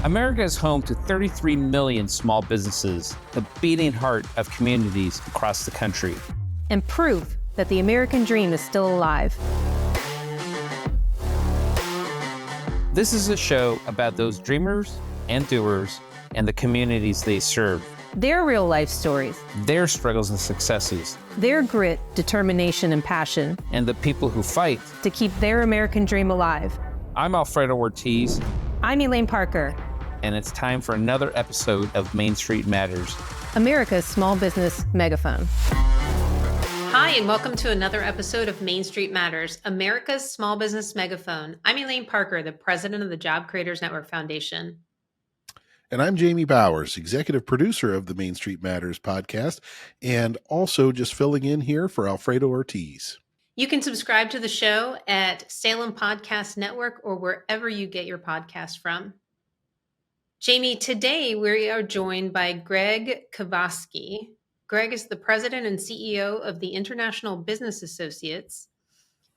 America is home to 33 million small businesses, the beating heart of communities across the country. And proof that the American dream is still alive. This is a show about those dreamers and doers and the communities they serve. Their real life stories. Their struggles and successes. Their grit, determination, and passion. And the people who fight to keep their American dream alive. I'm Alfredo Ortiz. I'm Elaine Parker. And it's time for another episode of Main Street Matters, America's small business megaphone. Hi, and welcome to another episode of Main Street Matters, America's small business megaphone. I'm Elaine Parker, the president of the Job Creators Network Foundation. And I'm Jamie Bowers, executive producer of the Main Street Matters podcast, and also just filling in here for Alfredo Ortiz. You can subscribe to the show at Salem Podcast Network or wherever you get your podcast from. Jamie, today we are joined by Greg Kovsky. Greg is the president and CEO of the International Business Associates.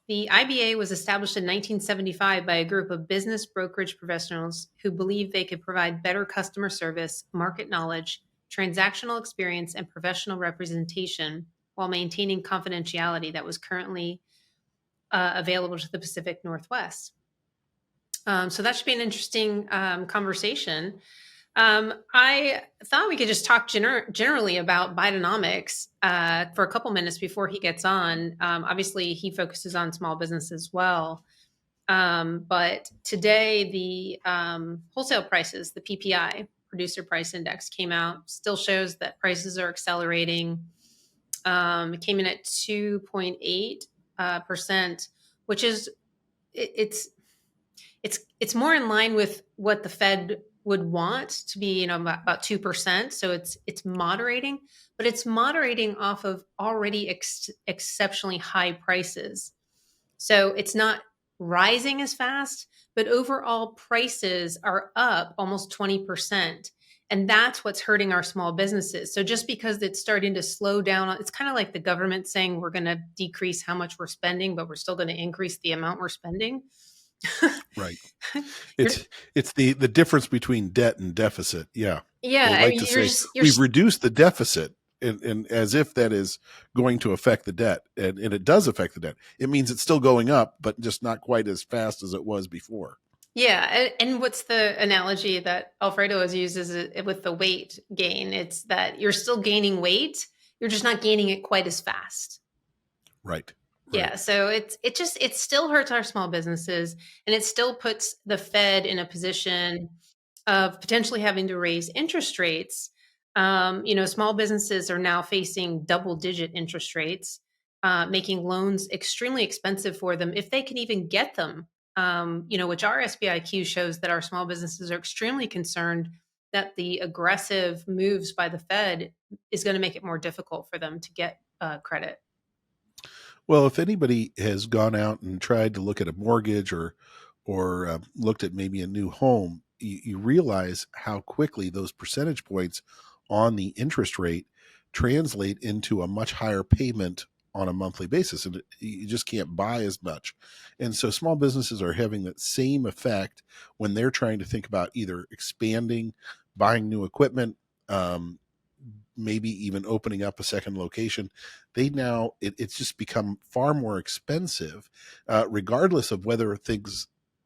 The IBA was established in 1975 by a group of business brokerage professionals who believed they could provide better customer service, market knowledge, transactional experience, and professional representation while maintaining confidentiality that was currently available to the Pacific Northwest. So that should be an interesting conversation. I thought we could just talk generally about Bidenomics for a couple minutes before he gets on. Obviously, he focuses on small business as well. But today, the wholesale prices, the PPI, Producer Price Index, came out, still shows that prices are accelerating. It came in at 2.8%, which is it's more in line with what the Fed would want to be, about 2%. So it's moderating, but it's moderating off of already exceptionally high prices. So it's not rising as fast, but overall prices are up almost 20%. And that's what's hurting our small businesses. So just because it's starting to slow down, it's kind of like the government saying we're going to decrease how much we're spending, but we're still going to increase the amount we're spending. Right. It's the difference between debt and deficit. Yeah. Yeah. They like to say we've reduced the deficit and as if that is going to affect the debt. And it does affect the debt. It means it's still going up, but just not quite as fast as it was before. Yeah. And what's the analogy that Alfredo has used is with the weight gain? It's that you're still gaining weight. You're just not gaining it quite as fast. Right. Yeah. So it still hurts our small businesses, and it still puts the Fed in a position of potentially having to raise interest rates. Small businesses are now facing double-digit interest rates, making loans extremely expensive for them if they can even get them. Which our SBIQ shows that our small businesses are extremely concerned that the aggressive moves by the Fed is going to make it more difficult for them to get credit. Well, if anybody has gone out and tried to look at a mortgage or looked at maybe a new home, you realize how quickly those percentage points on the interest rate translate into a much higher payment on a monthly basis, and you just can't buy as much. And so small businesses are having that same effect when they're trying to think about either expanding, buying new equipment, maybe even opening up a second location. It's just become far more expensive, regardless of whether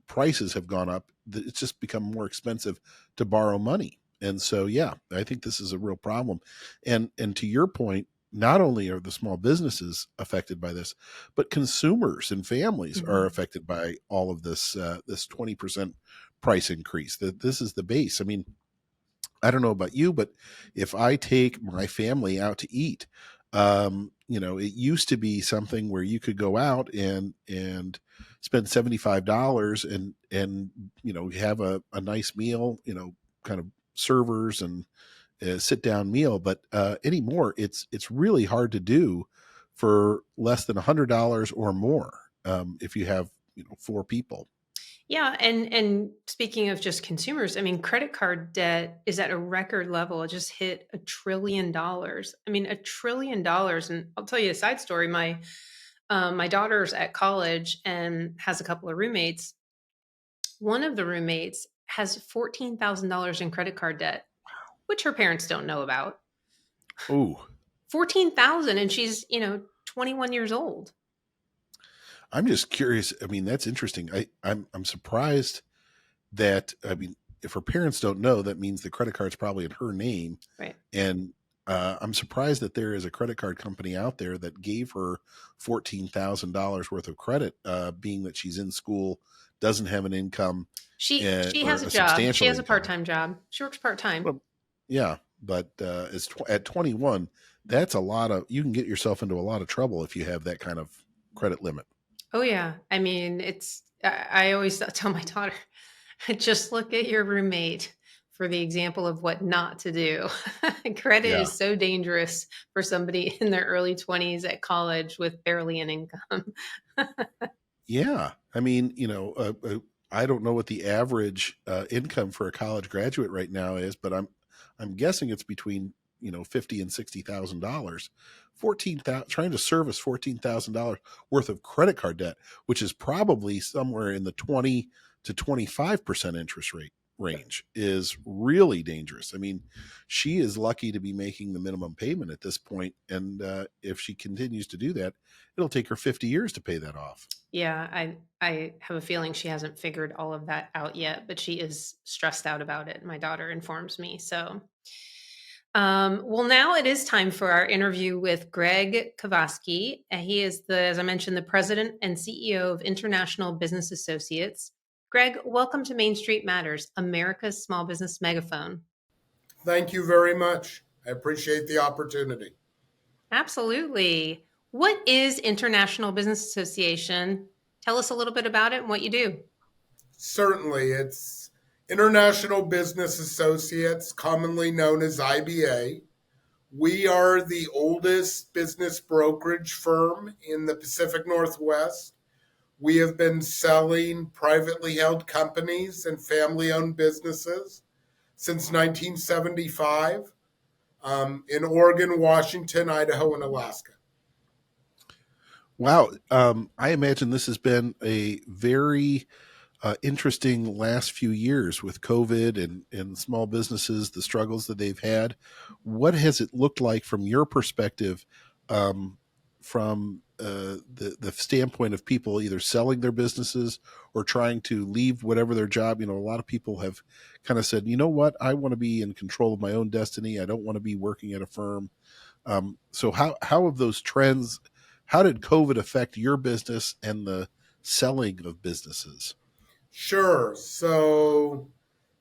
prices have gone up. It's just become more expensive to borrow money. And so, yeah, I think this is a real problem. And to your point, not only are the small businesses affected by this, but consumers and families are affected by all of this, this 20% price increase. This is the base. I mean, I don't know about you, but if I take my family out to eat, it used to be something where you could go out and spend $75 and have a nice meal, kind of servers and sit down meal. But anymore, it's really hard to do for less than $100 or more if you have 4 people. Yeah. And speaking of just consumers, I mean, credit card debt is at a record level. It just hit $1 trillion. I mean, $1 trillion. And I'll tell you a side story. My daughter's at college and has a couple of roommates. One of the roommates has $14,000 in credit card debt, which her parents don't know about. Ooh, 14,000, and she's, 21 years old. I'm just curious. I mean, that's interesting. I'm surprised that, I mean, if her parents don't know, that means the credit card's probably in her name. Right. And I'm surprised that there is a credit card company out there that gave her $14,000 worth of credit, being that she's in school, doesn't have an income. She or has a job. substantial She has a income. part-time job. She works part-time. Well, yeah, but at 21, that's a lot of, you can get yourself into a lot of trouble if you have that kind of credit limit. Oh yeah. I mean, I always tell my daughter, just look at your roommate for the example of what not to do. Credit Yeah. is so dangerous for somebody in their early 20s at college with barely an income. Yeah. I mean, I don't know what the average income for a college graduate right now is, but I'm guessing it's between, $50,000 and $60,000. Trying to service $14,000 worth of credit card debt, which is probably somewhere in the 20 to 25% interest rate range, is really dangerous. I mean, she is lucky to be making the minimum payment at this point, and if she continues to do that, it'll take her 50 years to pay that off. Yeah, I have a feeling she hasn't figured all of that out yet, but she is stressed out about it. My daughter informs me. So, well, now it is time for our interview with Greg Kovsky. He is as I mentioned, the president and CEO of International Business Associates. Greg, welcome to Main Street Matters, America's small business megaphone. Thank you very much. I appreciate the opportunity. Absolutely. What is International Business Association? Tell us a little bit about it and what you do. Certainly, it's International Business Associates, commonly known as IBA. We are the oldest business brokerage firm in the Pacific Northwest. We have been selling privately held companies and family-owned businesses since 1975 in Oregon, Washington, Idaho, and Alaska. Wow. I imagine this has been a very interesting last few years with COVID and small businesses, the struggles that they've had. What has it looked like from your perspective, from the standpoint of people either selling their businesses or trying to leave whatever their job? A lot of people have kind of said, you know what, I want to be in control of my own destiny. I don't want to be working at a firm. So how have those trends, how did COVID affect your business and the selling of businesses? Sure. So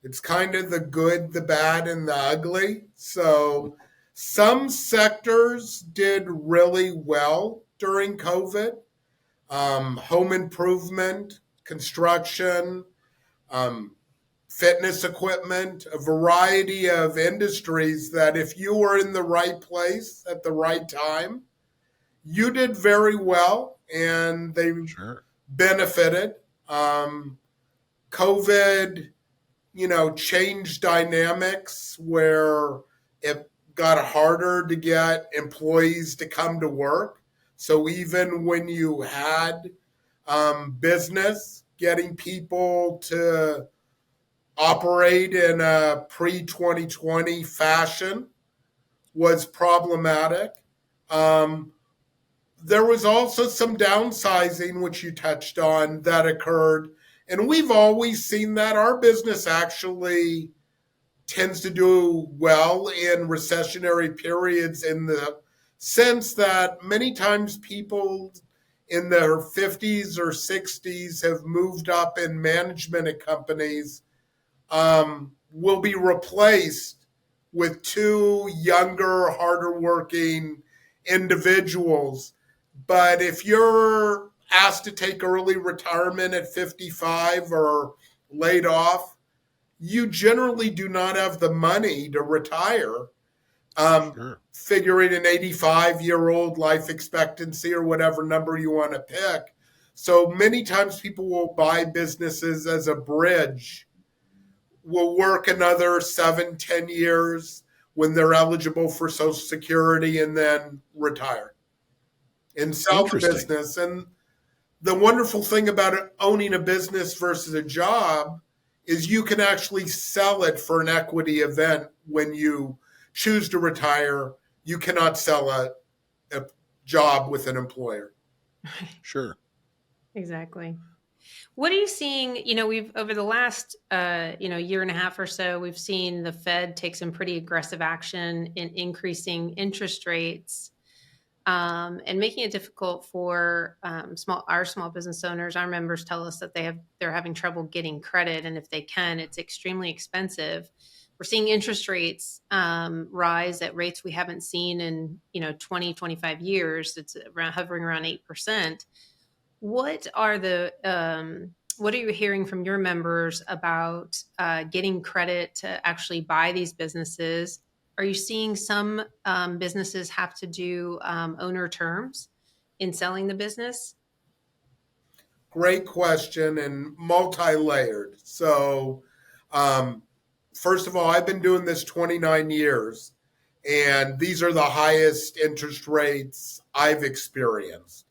it's kind of the good, the bad, and the ugly. So some sectors did really well during COVID. Home improvement, construction, fitness equipment, a variety of industries that if you were in the right place at the right time, you did very well and they benefited. COVID, changed dynamics where it got harder to get employees to come to work. So even when you had business, getting people to operate in a pre-2020 fashion was problematic. There was also some downsizing, which you touched on, that occurred. And we've always seen that our business actually tends to do well in recessionary periods in the sense that many times people in their 50s or 60s have moved up in management at companies will be replaced with two younger, harder working individuals. But if you're asked to take early retirement at 55 or laid off, you generally do not have the money to retire. Figuring an 85-year-old life expectancy or whatever number you want to pick. So many times people will buy businesses as a bridge, will work another 7-10 years when they're eligible for Social Security and then retire and sell the business. And the wonderful thing about owning a business versus a job is you can actually sell it for an equity event when you choose to retire. You cannot sell a job with an employer. Sure. Exactly. What are you seeing? We've over the last year and a half or so, we've seen the Fed take some pretty aggressive action in increasing interest rates, and making it difficult for small business owners. Our members tell us that they're having trouble getting credit, and if they can, it's extremely expensive. We're seeing interest rates rise at rates we haven't seen in 20, 25 years. It's hovering around 8%. What are you hearing from your members about getting credit to actually buy these businesses? Are you seeing some businesses have to do owner terms in selling the business? Great question and multi-layered. So, first of all, I've been doing this 29 years, and these are the highest interest rates I've experienced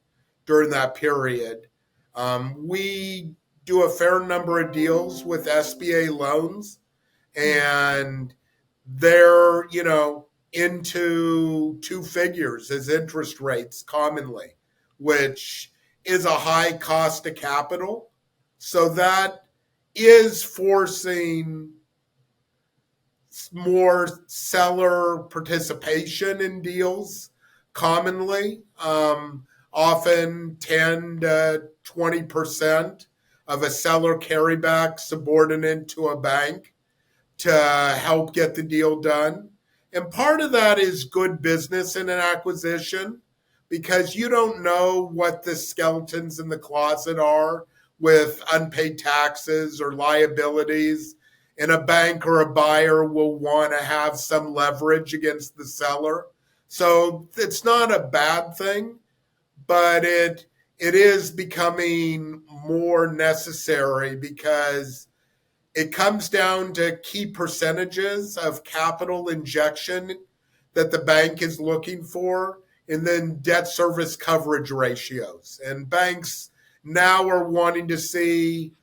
during that period. We do a fair number of deals with SBA loans, and they're, into two figures as interest rates commonly, which is a high cost of capital. So that is forcing more seller participation in deals commonly. Often 10 to 20% of a seller carryback subordinate to a bank to help get the deal done. And part of that is good business in an acquisition, because you don't know what the skeletons in the closet are with unpaid taxes or liabilities. And a bank or a buyer will want to have some leverage against the seller. So it's not a bad thing, but it is becoming more necessary because it comes down to key percentages of capital injection that the bank is looking for, and then debt service coverage ratios. And banks now are wanting to see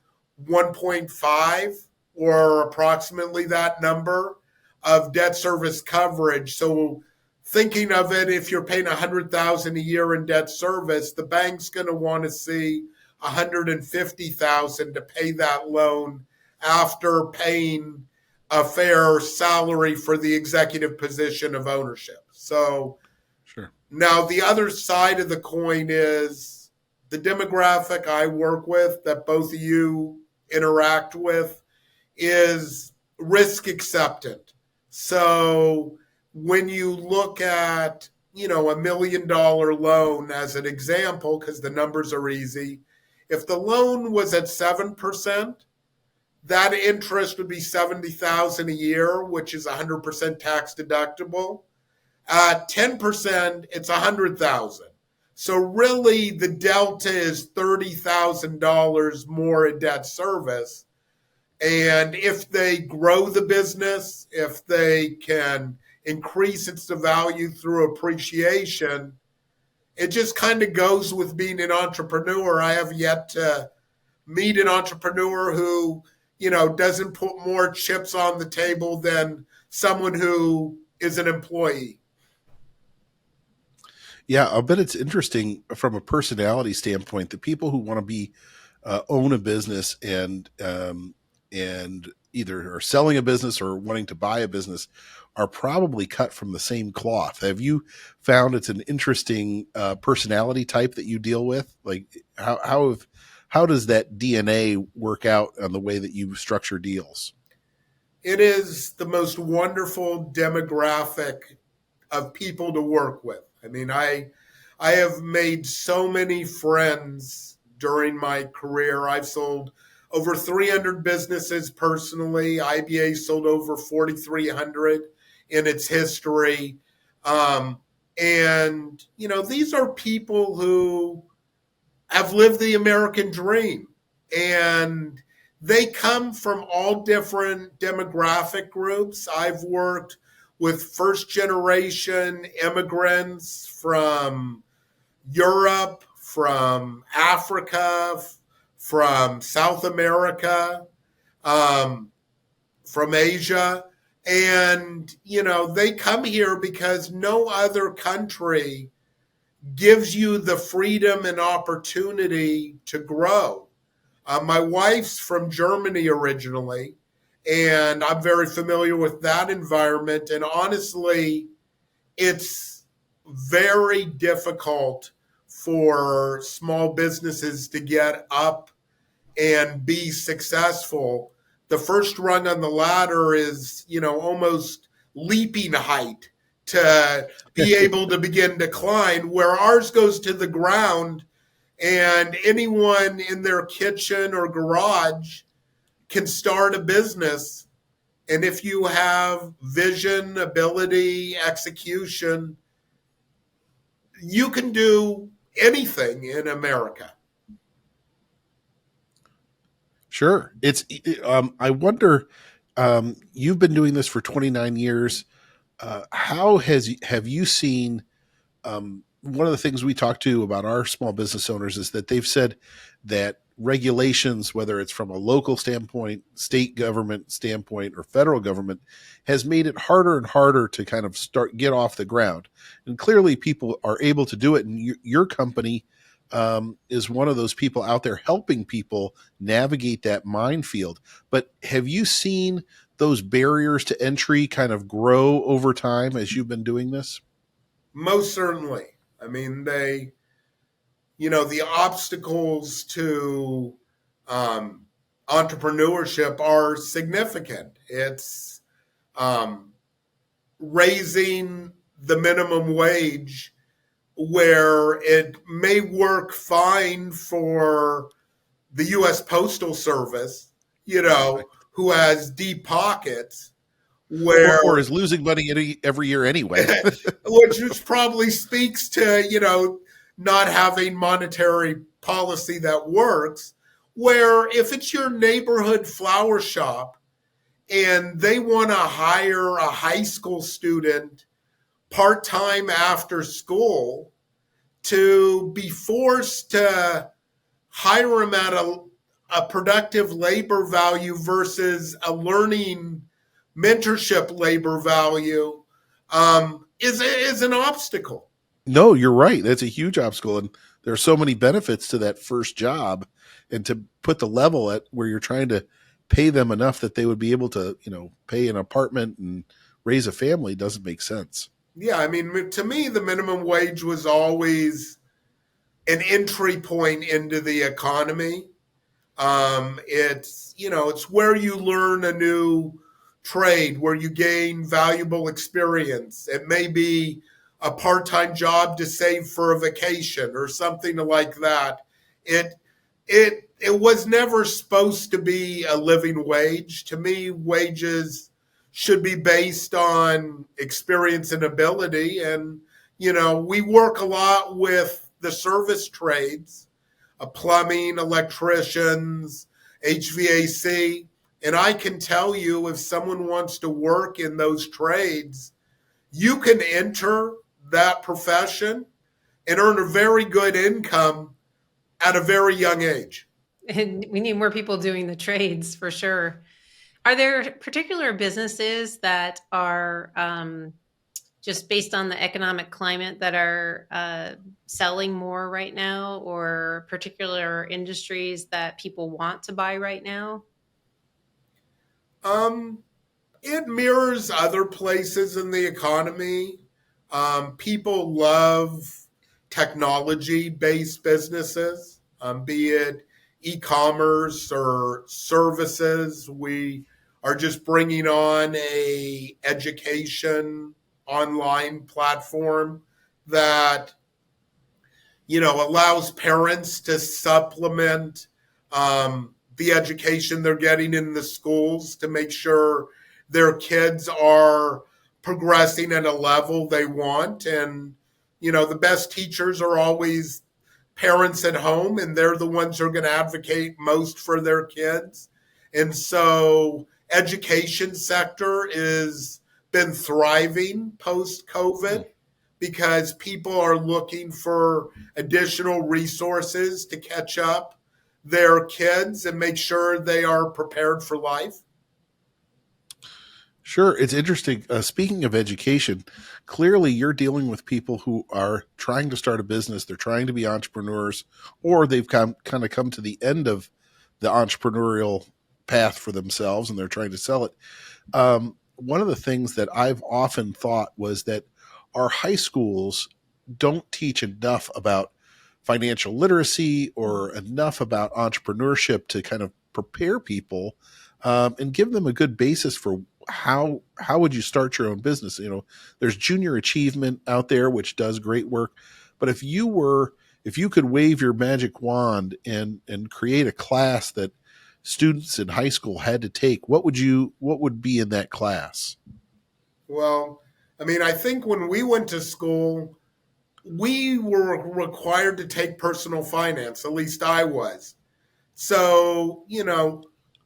1.5 or approximately that number of debt service coverage. So thinking of it, if you're paying $100,000 a year in debt service, the bank's going to want to see $150,000 to pay that loan after paying a fair salary for the executive position of ownership. So Sure. Now the other side of the coin is the demographic I work with, that both of you interact with, is risk acceptant. So when you look at, $1 million loan as an example, because the numbers are easy, if the loan was at 7%, that interest would be $70,000 a year, which is 100% tax deductible. At 10%, it's $100,000. So really, the delta is $30,000 more in debt service. And if they grow the business, if they can increase its value through appreciation, it just kind of goes with being an entrepreneur. I have yet to meet an entrepreneur who doesn't put more chips on the table than someone who is an employee. Yeah, I bet it's interesting from a personality standpoint. The people who want to be own a business and either are selling a business or wanting to buy a business are probably cut from the same cloth. Have you found it's an interesting personality type that you deal with? Like how does that DNA work out on the way that you structure deals? It is the most wonderful demographic of people to work with. I mean, I have made so many friends during my career. I've sold over 300 businesses personally. IBA sold over 4,300 in its history. And, these are people who have lived the American dream, and they come from all different demographic groups. I've worked with first generation immigrants from Europe, from Africa, from South America. from Asia. And, they come here because no other country gives you the freedom and opportunity to grow. My wife's from Germany originally, and I'm very familiar with that environment. And honestly, it's very difficult for small businesses to get up and be successful. The first rung on the ladder is, almost leaping height to be able to begin to climb, where ours goes to the ground, and anyone in their kitchen or garage can start a business. And if you have vision, ability, execution, you can do anything in America. Sure. I wonder, you've been doing this for 29 years. Have you seen, one of the things we talk to about our small business owners is that they've said that regulations, whether it's from a local standpoint, state government standpoint, or federal government, has made it harder and harder to kind of get off the ground. And clearly people are able to do it. And your company is one of those people out there helping people navigate that minefield. But have you seen those barriers to entry kind of grow over time as you've been doing this? Most certainly. I mean, the obstacles to entrepreneurship are significant. It's raising the minimum wage, where it may work fine for the U.S. Postal Service, who has deep pockets, or is losing money every year anyway. which probably speaks to, not having monetary policy that works, where if it's your neighborhood flower shop and they want to hire a high school student part-time after school, to be forced to hire him at a productive labor value versus a learning mentorship labor value is an obstacle. No, you're right. That's a huge obstacle. And there are so many benefits to that first job, and to put the level at where you're trying to pay them enough that they would be able to, pay an apartment and raise a family doesn't make sense. Yeah. I mean, to me, the minimum wage was always an entry point into the economy. It's where you learn a new trade, where you gain valuable experience. It may be a part-time job to save for a vacation or something like that. It was never supposed to be a living wage. To me, wages should be based on experience and ability. And, we work a lot with the service trades, plumbing, electricians, HVAC. And I can tell you, if someone wants to work in those trades, you can enter that profession and earn a very good income at a very young age. And we need more people doing the trades for sure. Are there particular businesses that are just based on the economic climate that are selling more right now, or particular industries that people want to buy right now? It mirrors other places in the economy. People love technology-based businesses, be it e-commerce or services. We are just bringing on a education online platform that, allows parents to supplement the education they're getting in the schools to make sure their kids are progressing at a level they want. And, the best teachers are always parents at home, and they're the ones who are going to advocate most for their kids. And so education sector is been thriving post-COVID because people are looking for additional resources to catch up their kids and make sure they are prepared for life? Sure. It's interesting. Speaking of education, clearly you're dealing with people who are trying to start a business. They're trying to be entrepreneurs, or they've kind of come to the end of the entrepreneurial path for themselves and they're trying to sell it. One of the things that I've often thought was that our high schools don't teach enough about financial literacy or enough about entrepreneurship to kind of prepare people and give them a good basis for how would you start your own business. There's junior achievement out there which does great work, but if you could wave your magic wand and create a class that students in high school had to take, what would be in that class? Well, I think when we went to school, we were required to take personal finance. At least I was. So,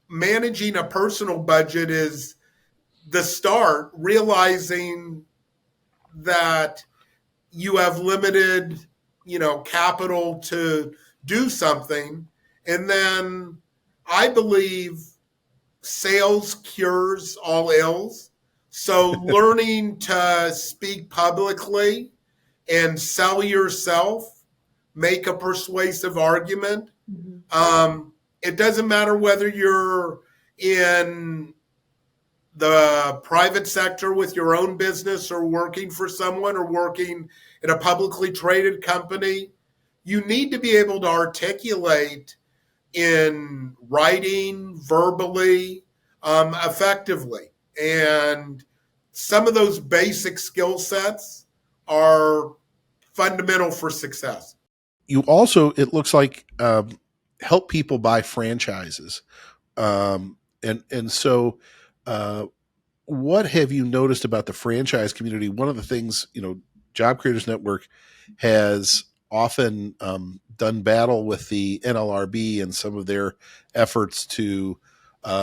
managing a personal budget is the start, realizing that you have limited, capital to do something. And then I believe sales cures all ills. So learning to speak publicly and sell yourself, make a persuasive argument. It doesn't matter whether you're in the private sector with your own business or working for someone or working in a publicly traded company. You need to be able to articulate in writing, verbally, effectively. And some of those basic skill sets are fundamental for success. You also, it looks like, help people buy franchises. So what have you noticed about the franchise community? One of the things, Job Creators Network has often done battle with the NLRB and some of their efforts to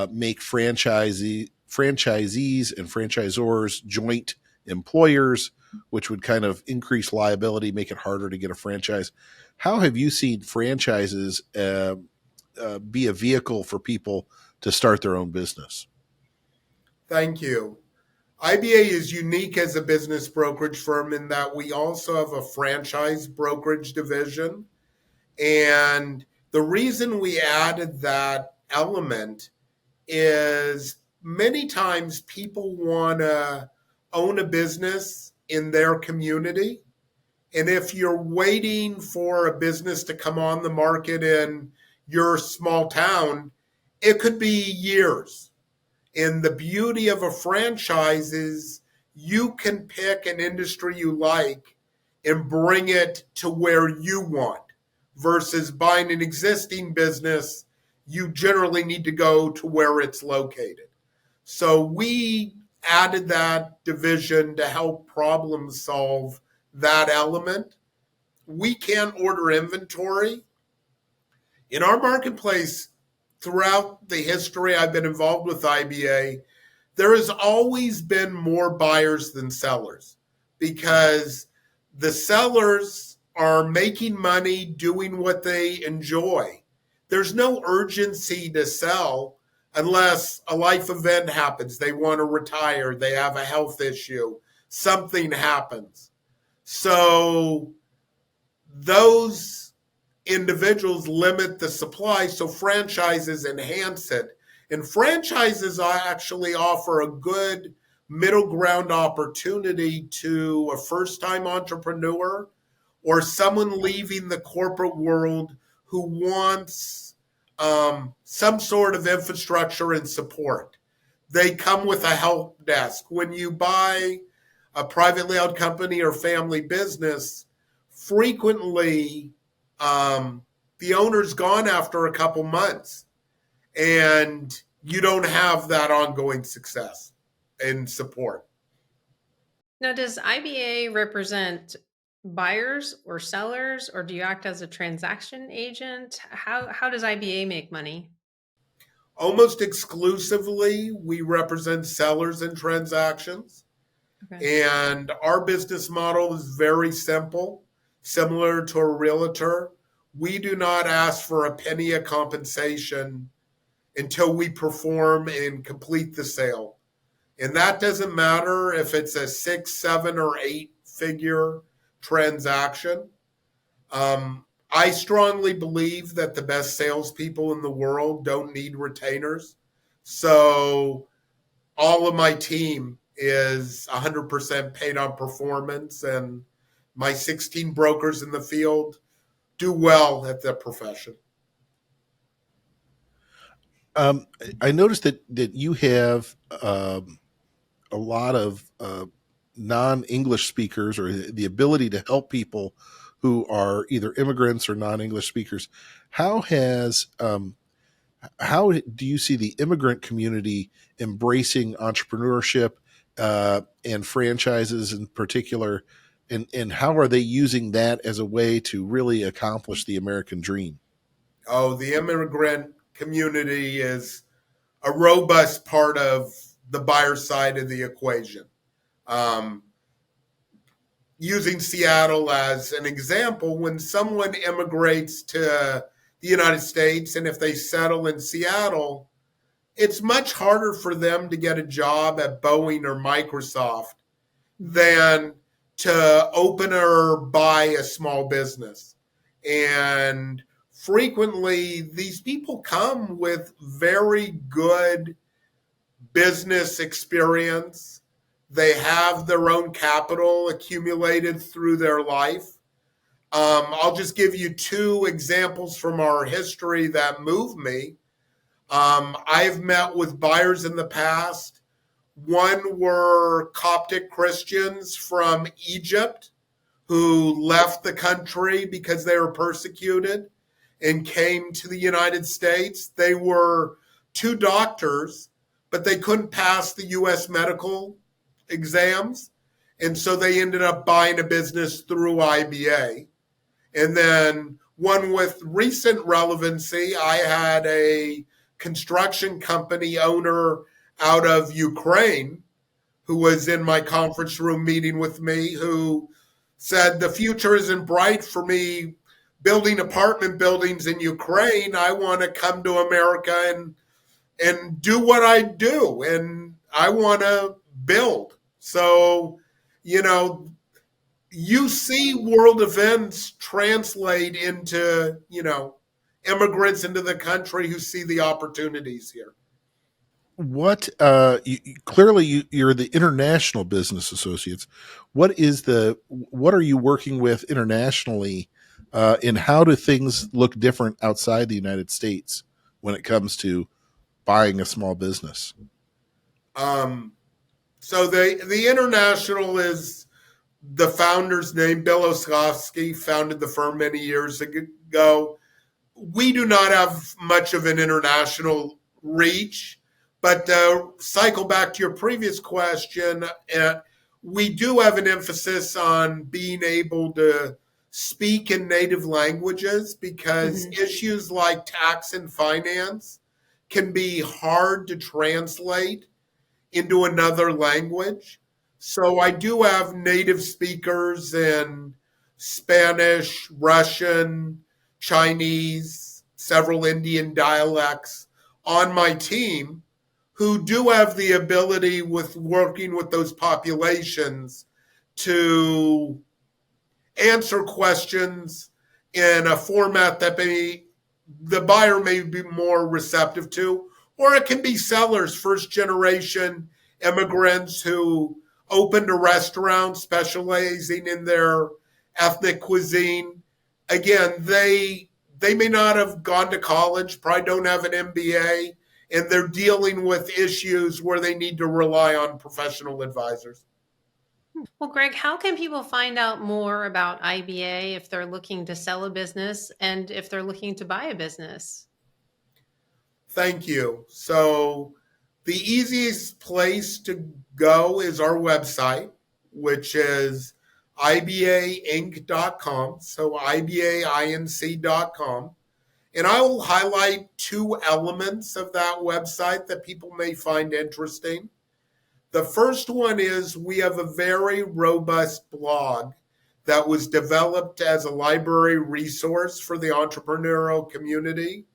make franchisees and franchisors joint employers, which would kind of increase liability, make it harder to get a franchise. How have you seen franchises be a vehicle for people to start their own business? Thank you. IBA is unique as a business brokerage firm in that we also have a franchise brokerage division. And the reason we added that element is many times people want to own a business in their community. And if you're waiting for a business to come on the market in your small town, it could be years. And the beauty of a franchise is you can pick an industry you like and bring it to where you want, versus buying an existing business. You generally need to go to where it's located. So we added that division to help problem solve that element. We can't order inventory. In our marketplace, throughout the history I've been involved with IBA, there has always been more buyers than sellers because the sellers are making money doing what they enjoy. There's no urgency to sell unless a life event happens. They want to retire. They have a health issue. Something happens. So those individuals limit the supply, so franchises enhance it. And franchises actually offer a good middle ground opportunity to a first-time entrepreneur or someone leaving the corporate world who wants some sort of infrastructure and support. They come with a help desk. When you buy a privately held company or family business, frequently the owner's gone after a couple months and you don't have that ongoing success and support. Now, does IBA represent buyers or sellers, or do you act as a transaction agent? How does IBA make money? Almost exclusively, we represent sellers and transactions. Okay. And our business model is very simple, similar to a realtor. we do not ask for a penny of compensation until we perform and complete the sale. And that doesn't matter if it's a 6, 7, or 8 figure transaction. I strongly believe that the best salespeople in the world don't need retainers. So all of my team is 100% paid on performance, and my 16 brokers in the field do well at their profession. I noticed that you have a lot of non-English speakers, or the ability to help people who are either immigrants or non-English speakers. How do you see the immigrant community embracing entrepreneurship and franchises in particular, and how are they using that as a way to really accomplish the American dream? Oh, the immigrant community is a robust part of the buyer side of the equation. Using Seattle as an example, when someone immigrates to the United States and if they settle in Seattle, it's much harder for them to get a job at Boeing or Microsoft than to open or buy a small business. And frequently, these people come with very good business experience. They have their own capital accumulated through their life. I'll just give you 2 examples from our history that move me. I've met with buyers in the past. One were Coptic Christians from Egypt who left the country because they were persecuted and came to the United States. They were 2 doctors, but they couldn't pass the U.S. medical exams. And so they ended up buying a business through IBA. And then one with recent relevancy, I had a construction company owner out of Ukraine who was in my conference room meeting with me, who said, the future isn't bright for me building apartment buildings in Ukraine. I want to come to America and do what I do, and I want to build. So, you see world events translate into, immigrants into the country who see the opportunities here. What clearly you're the International Business Associates. What are you working with internationally, and how do things look different outside the United States when it comes to buying a small business? So the International is the founder's name. Greg Kovsky founded the firm many years ago. We do not have much of an international reach, but cycle back to your previous question, we do have an emphasis on being able to speak in native languages because issues like tax and finance can be hard to translate into another language. So I do have native speakers in Spanish, Russian, Chinese, several Indian dialects on my team who do have the ability with working with those populations to answer questions in a format that the buyer may be more receptive to, or it can be sellers, first generation immigrants who opened a restaurant specializing in their ethnic cuisine. Again, they may not have gone to college, probably don't have an MBA, and they're dealing with issues where they need to rely on professional advisors. Well, Greg, how can people find out more about IBA if they're looking to sell a business and if they're looking to buy a business? Thank you. So the easiest place to go is our website, which is ibainc.com. So ibainc.com. And I will highlight 2 elements of that website that people may find interesting. The first one is we have a very robust blog that was developed as a library resource for the entrepreneurial community.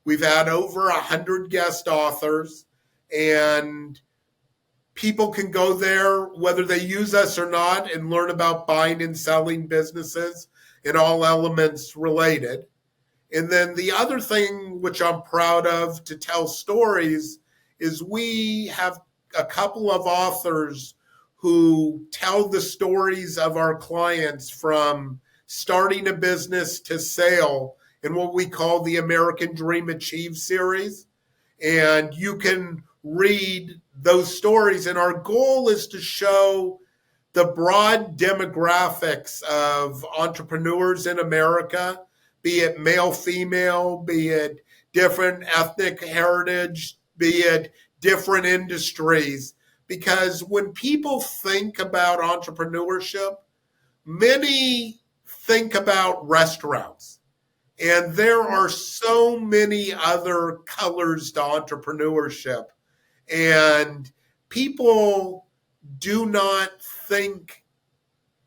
We've had over 100 guest authors, and people can go there, whether they use us or not, and learn about buying and selling businesses and all elements related. And then the other thing which I'm proud of to tell stories is we have a couple of authors who tell the stories of our clients from starting a business to sale in what we call the American Dream Achieve series. And you can read those stories. And our goal is to show the broad demographics of entrepreneurs in America, be it male, female, be it different ethnic heritage, be it different industries. Because when people think about entrepreneurship, many think about restaurants. And there are so many other colors to entrepreneurship. And people do not think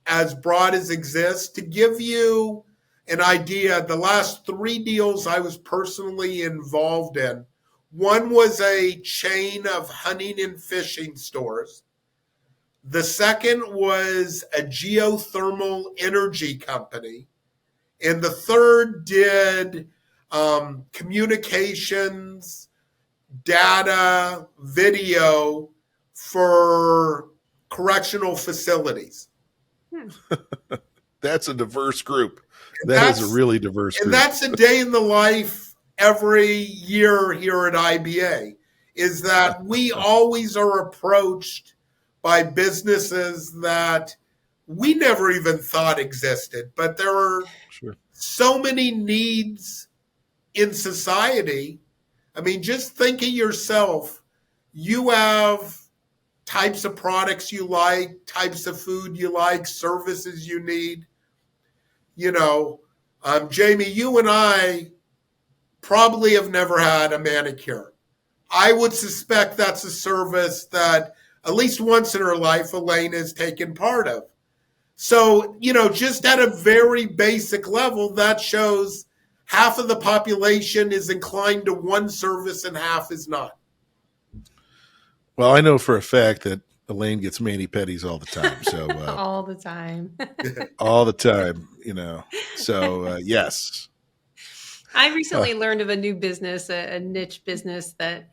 as broad as exists. To give you an idea, the last 3 deals I was personally involved in, one was a chain of hunting and fishing stores. The second was a geothermal energy company. And the third did communications, data, video for correctional facilities. That's a diverse group. That is a really diverse group. And that's a day in the life every year here at IBA, is that we always are approached by businesses that we never even thought existed. But there are so many needs in society. I mean, just think of yourself. You have types of products you like, types of food you like, services you need. You know, Jamie, you and I probably have never had a manicure. I would suspect that's a service that at least once in her life, Elaine has taken part of. So, you know, just at a very basic level, that shows half of the population is inclined to one service and half is not. Well, I know for a fact that Elaine gets mani-pedis all the time. So all the time. all the time, you know. So yes. I recently learned of a new business, a niche business that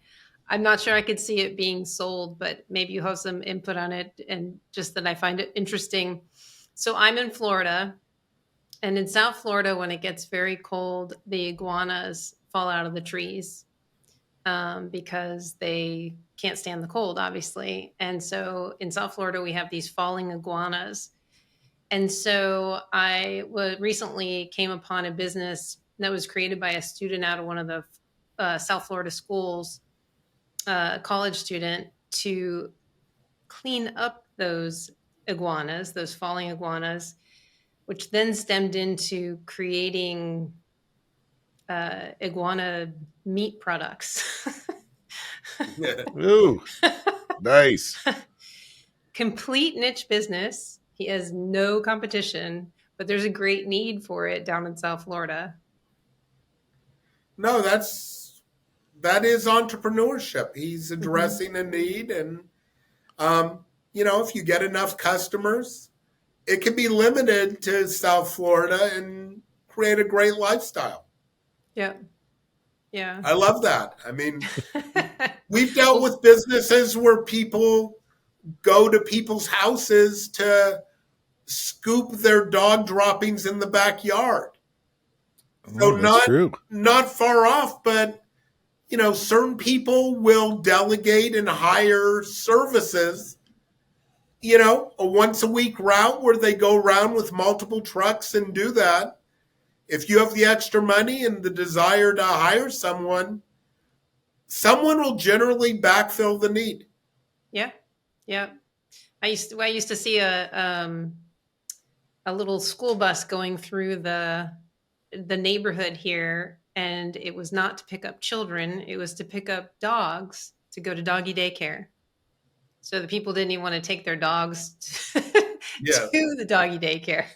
I'm not sure I could see it being sold, but maybe you have some input on it, and just that I find it interesting. So I'm in Florida, and in South Florida, when it gets very cold, the iguanas fall out of the trees because they can't stand the cold, obviously. And so in South Florida, we have these falling iguanas. And so I recently came upon a business that was created by a student out of one of the South Florida schools, college student, to clean up those iguanas, those falling iguanas, which then stemmed into creating iguana meat products. Ooh, nice. Complete niche business. He has no competition, but there's a great need for it down in South Florida. No, that is entrepreneurship. He's addressing a need, and you know, if you get enough customers, it can be limited to South Florida and create a great lifestyle. Yeah. Yeah. I love that. I mean, we've dealt with businesses where people go to people's houses to scoop their dog droppings in the backyard. So not far off, but you know, certain people will delegate and hire services, you know, a once a week route where they go around with multiple trucks and do that. If you have the extra money and the desire to hire someone will generally backfill the need. Yeah. Yeah. I used to see a little school bus going through the neighborhood here, and it was not to pick up children. It was to pick up dogs to go to doggy daycare. So the people didn't even want to take their dogs Yes. to the doggy daycare.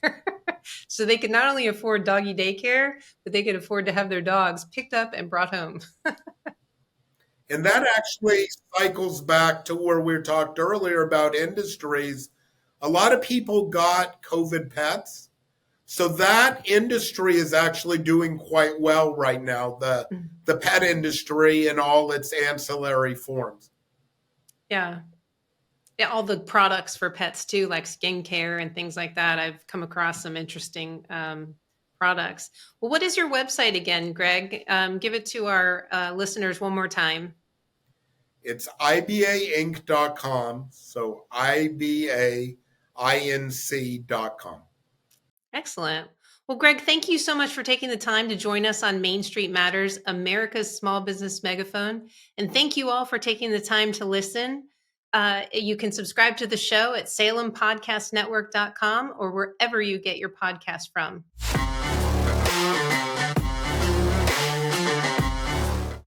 So they could not only afford doggy daycare, but they could afford to have their dogs picked up and brought home. And that actually cycles back to where we talked earlier about industries. A lot of people got COVID pets. So that industry is actually doing quite well right now, the pet industry and all its ancillary forms. Yeah. Yeah, all the products for pets too, like skincare and things like that. I've come across some interesting products. Well, what is your website again, Greg? Give it to our listeners one more time. It's ibainc.com. So ibainc.com. Excellent. Well, Greg, thank you so much for taking the time to join us on Main Street Matters, America's small business megaphone. And thank you all for taking the time to listen. You can subscribe to the show at salempodcastnetwork.com or wherever you get your podcast from.